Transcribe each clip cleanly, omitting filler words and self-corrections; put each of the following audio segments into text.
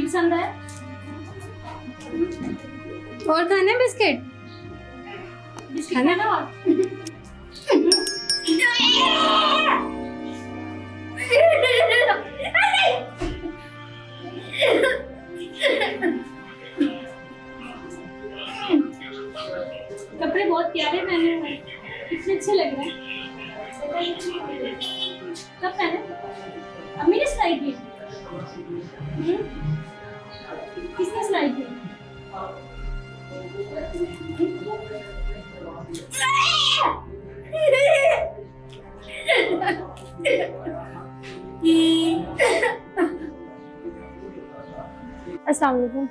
Biscuit पसंद है? और खाना है बिस्किट? बिस्किट खाना और कपड़े बहुत प्यारे पहने हुए हैं, कितने अच्छे लग रहे हैं। कब पहने? अम्मी ने सिलाई की? किसने सिलाई की? अस्सलाम वालेकुम।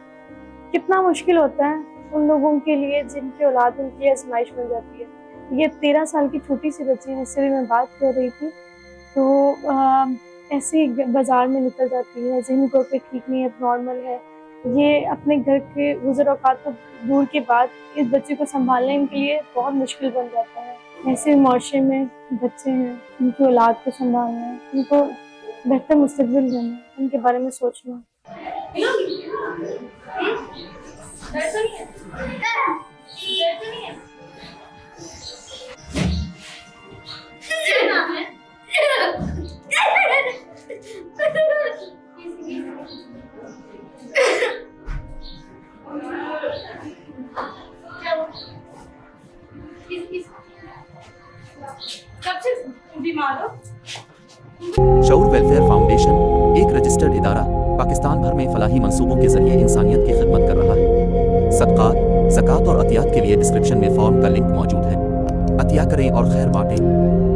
कितना मुश्किल होता है उन लोगों के लिए जिनकी औलाद उनकी आजमाइश बन जाती है। ये 13 साल की छोटी सी बच्ची है, जिससे भी मैं बात कर रही थी, तो ऐसे ही बाज़ार में निकल जाती है, ज़हनी तौर पे ठीक नहीं है, नॉर्मल है। ये अपने घर के गुज़र औक़ात तो दूर की बात, इस बच्चे को संभालना इनके लिए बहुत मुश्किल बन जाता है। ऐसे माशरे में बच्चे हैं, उनकी औलाद को संभालना है, उनको बेहतर मुस्तक़बिल देना है, उनके बारे में सोचना। डर तो नहीं है? डर तो नहीं है? क्या नाम है? क्या हुआ? कब से बीमार हो? शऊर वेलफेयर फाउंडेशन एक रजिस्टर्ड इदारा पाकिस्तान भर में फलाही मंसूबों के जरिए इंसानियत की खिदमत कर रहा है। सदक़ात, ज़कात और अतियात के लिए डिस्क्रिप्शन में फॉर्म का लिंक मौजूद है। अतिया करें और खैर बांटें।